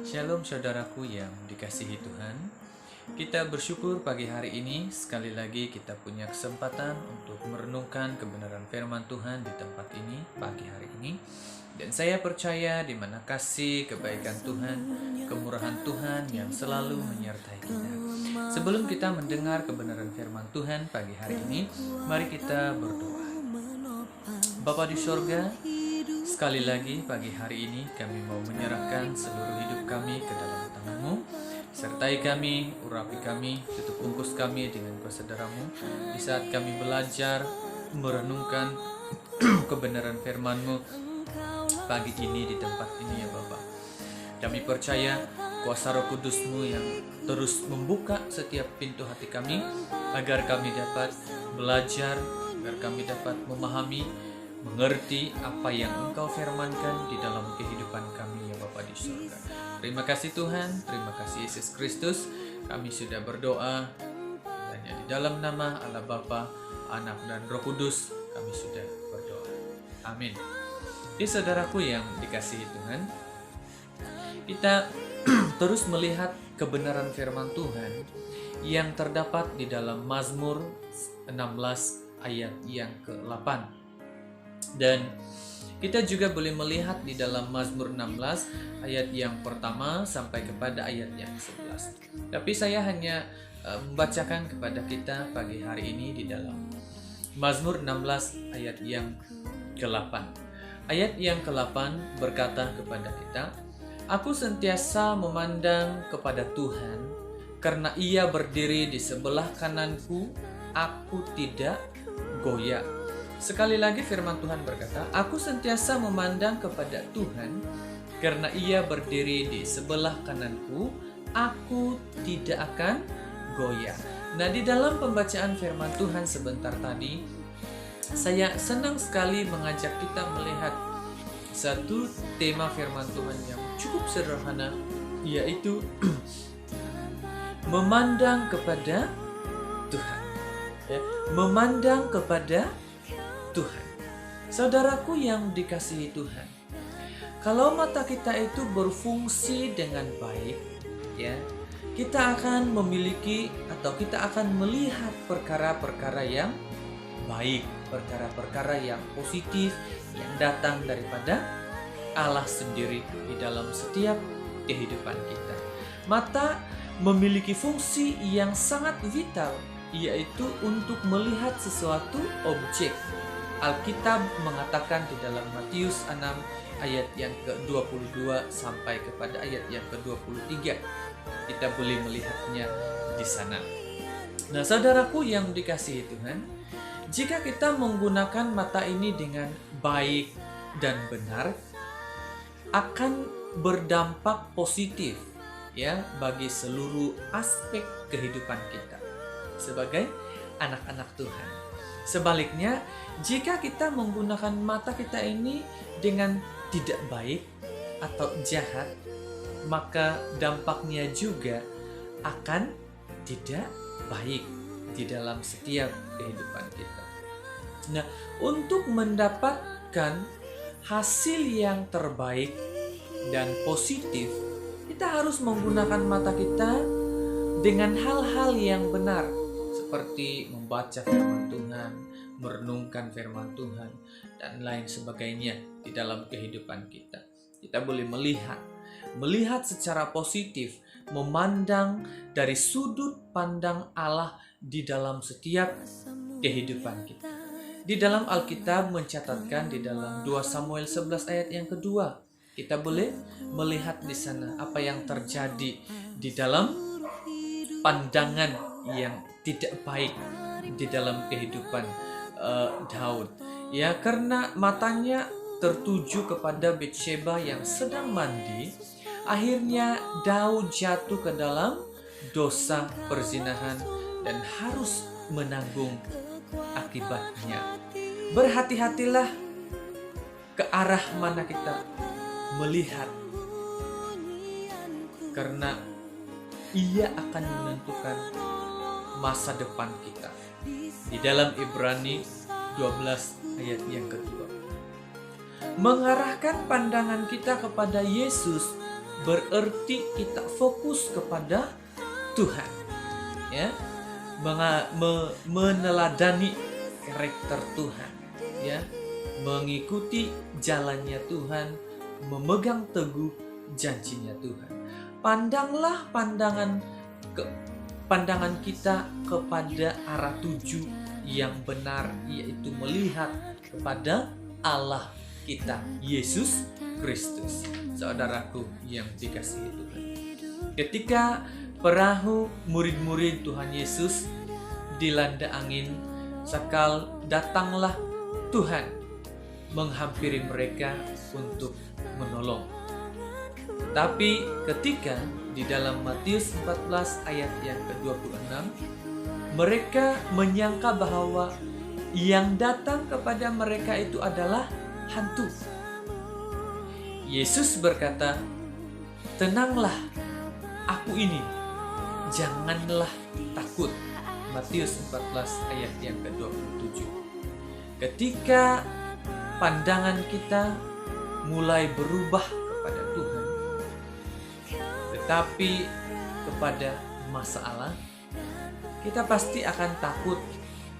Shalom saudaraku yang dikasihi Tuhan. Kita bersyukur pagi hari ini sekali lagi kita punya kesempatan untuk merenungkan kebenaran firman Tuhan di tempat ini pagi hari ini. Dan saya percaya di mana kasih, kebaikan Tuhan, kemurahan Tuhan yang selalu menyertai kita. Sebelum kita mendengar kebenaran firman Tuhan pagi hari ini, mari kita berdoa. Bapa di sorga, sekali lagi pagi hari ini kami mau menyerahkan seluruh hidup kami ke dalam tangan-Mu. Sertai kami, urapi kami, tutup bungkus kami dengan kuasa-Mu di saat kami belajar merenungkan kebenaran firman-Mu pagi ini di tempat ini ya Bapa. Kami percaya kuasa Roh Kudus-Mu yang terus membuka setiap pintu hati kami agar kami dapat belajar, agar kami dapat memahami, mengerti apa yang Engkau firmankan di dalam kehidupan kami ya Bapa di surga. Terima kasih Tuhan, terima kasih Yesus Kristus. Kami sudah berdoa hanya di dalam nama Allah Bapa, Anak dan Roh Kudus. Kami sudah berdoa. Amin. Jadi saudaraku yang dikasihi Tuhan, kita terus melihat kebenaran firman Tuhan yang terdapat di dalam Mazmur 16 ayat yang ke-8. Dan kita juga boleh melihat di dalam Mazmur 16 ayat yang pertama sampai kepada ayat yang 11. Tapi saya hanya membacakan kepada kita pagi hari ini di dalam Mazmur 16 ayat yang ke-8. Ayat yang ke-8 berkata kepada kita, "Aku sentiasa memandang kepada Tuhan, karena Ia berdiri di sebelah kananku, aku tidak goyah." Sekali lagi firman Tuhan berkata, "Aku sentiasa memandang kepada Tuhan, karena Ia berdiri di sebelah kananku, aku tidak akan goyah." Nah, di dalam pembacaan firman Tuhan sebentar tadi, saya senang sekali mengajak kita melihat satu tema firman Tuhan yang cukup sederhana, yaitu memandang kepada Tuhan. Ya, memandang kepada Tuhan. Saudaraku yang dikasihi Tuhan, kalau mata kita itu berfungsi dengan baik, ya, kita akan memiliki atau kita akan melihat perkara-perkara yang baik, perkara-perkara yang positif yang datang daripada Allah sendiri di dalam setiap kehidupan kita. Mata memiliki fungsi yang sangat vital, yaitu untuk melihat sesuatu objek. Alkitab mengatakan di dalam Matius 6 ayat yang ke-22 sampai kepada ayat yang ke-23. Kita boleh melihatnya di sana. Nah, saudaraku yang dikasihi Tuhan, jika kita menggunakan mata ini dengan baik dan benar, akan berdampak positif ya bagi seluruh aspek kehidupan kita sebagai anak-anak Tuhan. Sebaliknya, jika kita menggunakan mata kita ini dengan tidak baik atau jahat, maka dampaknya juga akan tidak baik di dalam setiap kehidupan kita. Nah, untuk mendapatkan hasil yang terbaik dan positif, kita harus menggunakan mata kita dengan hal-hal yang benar, seperti membaca firman Tuhan, merenungkan firman Tuhan, dan lain sebagainya di dalam kehidupan kita. Kita boleh melihat secara positif, memandang dari sudut pandang Allah di dalam setiap kehidupan kita. Di dalam Alkitab mencatatkan di dalam 2 Samuel 11 ayat yang kedua, kita boleh melihat di sana apa yang terjadi di dalam pandangan yang tidak baik di dalam kehidupan Daud. Ya, karena matanya tertuju kepada Batsheba yang sedang mandi, akhirnya Daud jatuh ke dalam dosa perzinahan dan harus menanggung akibatnya. Berhati-hatilah ke arah mana kita melihat, karena ia akan menentukan masa depan kita. Di dalam Ibrani 12 ayat yang kedua, mengarahkan pandangan kita kepada Yesus berarti kita fokus kepada Tuhan, ya, meneladani karakter Tuhan, ya, mengikuti jalannya Tuhan, memegang teguh janjinya Tuhan. Pandanglah pandangan kita kepada arah tuju yang benar, yaitu melihat kepada Allah kita, Yesus Kristus. Saudaraku yang dikasihi Tuhan, ketika perahu murid-murid Tuhan Yesus dilanda angin, sekal datanglah Tuhan menghampiri mereka untuk menolong. Tapi ketika di dalam Matius 14 ayat yang ke-26, mereka menyangka bahwa yang datang kepada mereka itu adalah hantu. Yesus berkata, "Tenanglah, aku ini, janganlah takut." Matius 14 ayat yang ke-27. Ketika pandangan kita mulai berubah kepada Tuhan, tetapi kepada masalah, kita pasti akan takut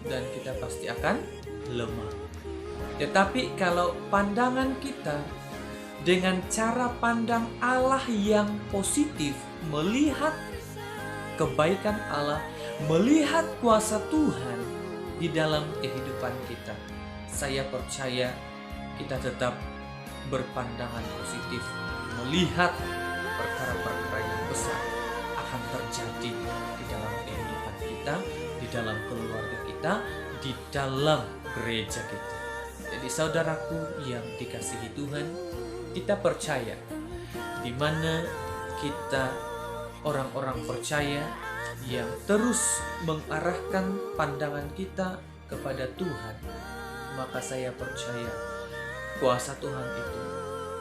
dan kita pasti akan lemah. Tetapi kalau pandangan kita dengan cara pandang Allah yang positif, melihat kebaikan Allah, melihat kuasa Tuhan di dalam kehidupan kita, saya percaya kita tetap berpandangan positif, melihat perkara-perkara yang besar akan terjadi di dalam kehidupan kita, di dalam keluarga kita, di dalam gereja kita. Jadi saudaraku yang dikasihi Tuhan, kita percaya di mana kita orang-orang percaya yang terus mengarahkan pandangan kita kepada Tuhan, maka saya percaya kuasa Tuhan itu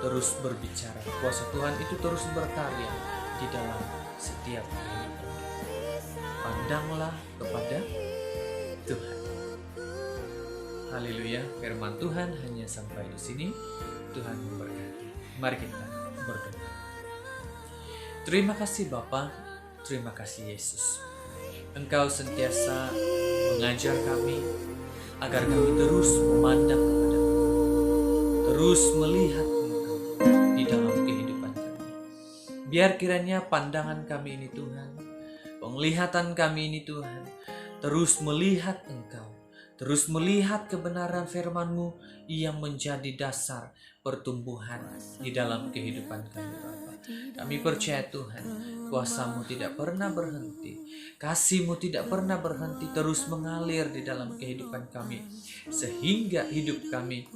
terus berbicara, kuasa Tuhan itu terus berkarya di dalam setiap kehidupan. Pandanglah kepada Tuhan. Haleluya, firman Tuhan hanya sampai di sini. Tuhan memberkati. Mari kita berdoa. Terima kasih Bapa, terima kasih Yesus. Engkau sentiasa mengajar kami agar kami terus memandang kepada-Mu, terus melihat Engkau di dalam kehidupan kami. Biar kiranya pandangan kami ini Tuhan, penglihatan kami ini Tuhan, terus melihat Engkau, terus melihat kebenaran firman-Mu yang menjadi dasar pertumbuhan di dalam kehidupan kami Bapa. Kami percaya Tuhan, kuasa-Mu tidak pernah berhenti, kasih-Mu tidak pernah berhenti, terus mengalir di dalam kehidupan kami, sehingga hidup kami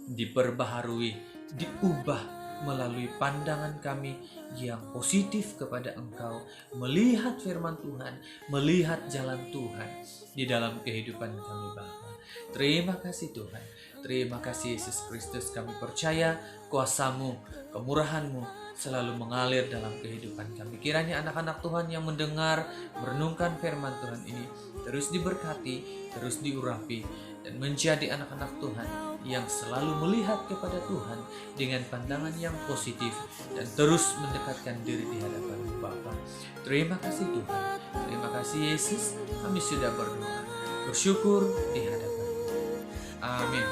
diperbaharui, diubah melalui pandangan kami yang positif kepada Engkau, melihat firman Tuhan, melihat jalan Tuhan di dalam kehidupan kami Bapa. Terima kasih Tuhan, terima kasih Yesus Kristus. Kami percaya kuasa-Mu, kemurahan-Mu selalu mengalir dalam kehidupan kami. Kiranya anak-anak Tuhan yang mendengar, merenungkan firman Tuhan ini terus diberkati, terus diurapi, dan menjadi anak-anak Tuhan yang selalu melihat kepada Tuhan dengan pandangan yang positif dan terus mendekatkan diri di hadapan Bapa. Terima kasih Tuhan, terima kasih Yesus. Kami sudah berdoa, bersyukur di hadapan. Amin.